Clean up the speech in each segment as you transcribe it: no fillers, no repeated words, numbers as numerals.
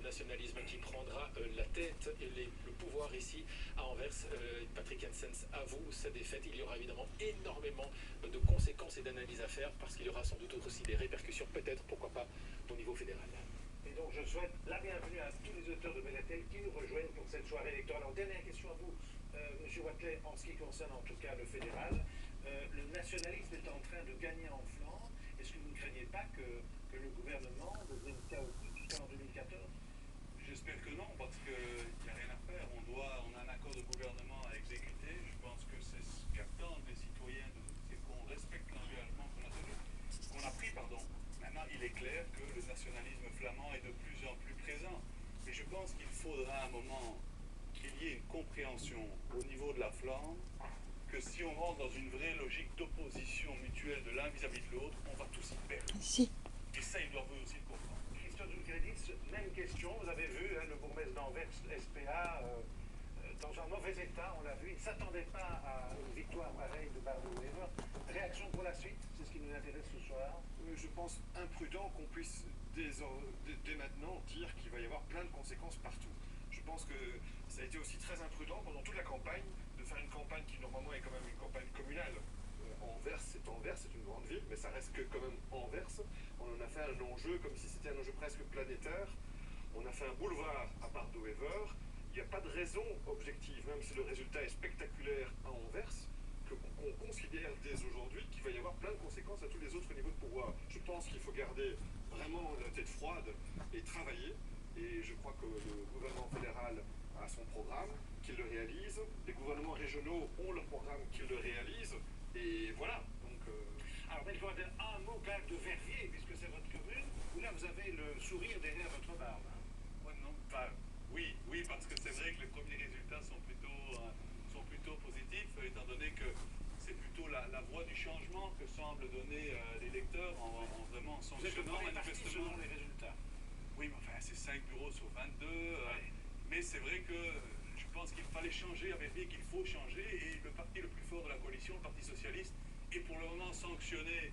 nationalisme qui prendra la tête et le pouvoir ici à Anvers. Patrick Hensens avoue sa défaite. Il y aura évidemment énormément de conséquences et d'analyses à faire parce qu'il y aura sans doute aussi des répercussions, peut-être, pourquoi pas, au niveau fédéral. Et donc je souhaite la bienvenue à tous les auteurs de Belatel qui nous rejoignent pour cette soirée électorale. Alors, dernière question à vous, M. Watley, en ce qui concerne en tout cas le fédéral. Le nationalisme est en train de gagner en flanc. Est-ce que vous ne craignez pas que le gouvernement devienne chaotique jusqu'en 2014? J'espère que non, parce qu'il n'y a rien à faire. On a un accord de gouvernement à exécuter. Je pense que c'est ce qu'attendent les citoyens, c'est qu'on respecte l'engagement qu'on a pris. Maintenant, il est clair que le nationalisme flamand est de plus en plus présent. Et je pense qu'il faudra un moment qu'il y ait une compréhension au niveau de la Flandre que si on rentre dans une vraie logique d'opposition mutuelle de l'un vis-à-vis de l'autre, on va tous y perdre. Si. Et ça, ils doivent aussi le comprendre. Christophe Zoulkreditz, même question. Vous avez vu le bourgmestre d'Anvers, SPA, dans un mauvais état, on l'a vu. Il ne s'attendait pas à une victoire pareille de Bardot-Wever. Réaction pour la suite, c'est ce qui nous intéresse ce soir. Je pense imprudent qu'on puisse dès maintenant dire qu'il va y avoir plein de conséquences partout. Je pense que ça a été aussi très imprudent pendant toute la campagne de faire une campagne qui normalement est quand même une campagne communale. Anvers, c'est une grande ville, mais ça reste que quand même Anvers. On en a fait un enjeu comme si c'était un enjeu presque planétaire. On a fait un boulevard à Bardot-Wever. Il n'y a pas de raison objective, même si le résultat est spectaculaire à Anvers, qu'on considère dès aujourd'hui qu'il va y avoir plein de conséquences à tous les autres niveaux de pouvoir. Je pense qu'il faut garder vraiment la tête froide et travailler. Et je crois que le gouvernement fédéral a son programme, qu'il le réalise. Les gouvernements régionaux ont leur programme, qu'ils le réalisent. Et voilà. Donc, Alors, Bellecote, un mot quand même de Verviers, puisque c'est votre commune, où là vous avez le sourire derrière votre barbe. Ouais, non, enfin, oui, parce que c'est vrai que les premiers résultats sont plutôt positifs, étant donné que c'est plutôt la voie du changement que semble donner l'électeur en vraiment Vous êtes le sanctionnant premier parti manifestement. selon les résultats. Oui, mais enfin, c'est 5 bureaux sur 22. Ouais. Mais c'est vrai que je pense qu'il fallait changer, à Verviers qu'il faut changer, et le parti le plus fort de la coalition, le Parti Socialiste, est pour le moment sanctionné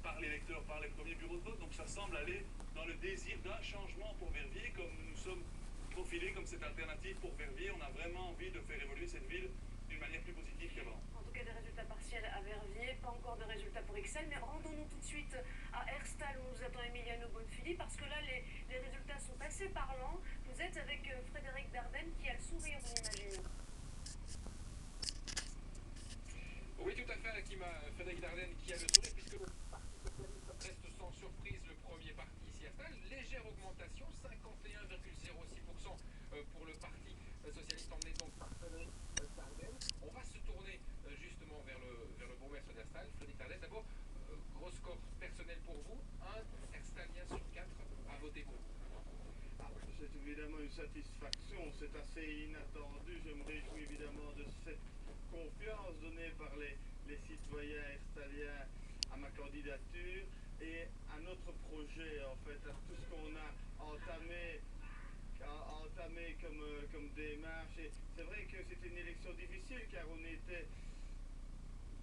par l'électeur, par les premiers bureaux de vote. Donc ça semble aller dans le désir d'un changement pour Verviers, comme nous nous sommes profilés comme cette alternative pour Verviers. On a vraiment envie de faire évoluer cette ville d'une manière plus positive qu'avant. En tout cas, des résultats partiels à Verviers, pas encore de résultats pour Ixelles, mais rendons-nous tout de suite à Herstal où nous attend Emiliano Bonfili, parce que là, les résultats sont assez parlants. Vous êtes avec Frédéric Dardenne qui a le sourire, on imagine. Oui, tout à fait, Frédéric Dardenne qui a le sourire, puisque le Parti Socialiste reste sans surprise le premier parti ici à Herstal. Légère augmentation, 51,06% pour le Parti Socialiste emmené donc par Frédéric Dardenne. On va se tourner justement vers le bourgmestre d'Herstal, Frédéric Dardenne. D'abord, gros score personnel pour vous, un Herstalien sur 4 a voté pour vous. C'est évidemment une satisfaction, c'est assez inattendu. Je me réjouis évidemment de cette confiance donnée par les citoyens herstaliens à ma candidature et à notre projet, en fait, à tout ce qu'on a entamé comme démarche. Et c'est vrai que c'était une élection difficile car on était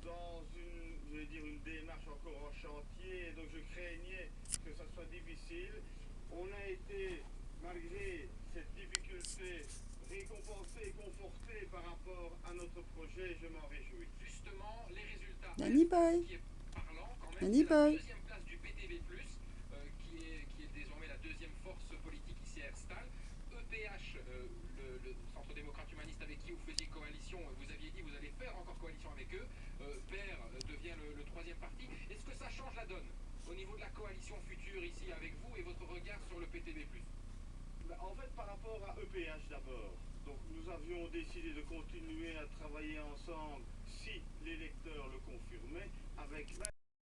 dans une démarche encore en chantier, et donc je craignais que ça soit difficile. On a été, malgré cette difficulté, récompensé et conforté par rapport à notre projet, je m'en réjouis. Justement, les résultats Danny Boy. qui est parlant quand même, Danny c'est la Boy. deuxième place du PTB+, qui est désormais la deuxième force politique ici à Herstal. EPH, le Centre démocrate humaniste avec qui vous faisiez coalition, vous aviez dit vous allez faire encore coalition avec eux. PER devient le troisième parti. Est-ce que ça change la donne au niveau de la coalition future ici avec vous et votre regard sur le PTB+? En fait, par rapport à EPH d'abord, donc nous avions décidé de continuer à travailler ensemble si l'électeur le confirmait, avec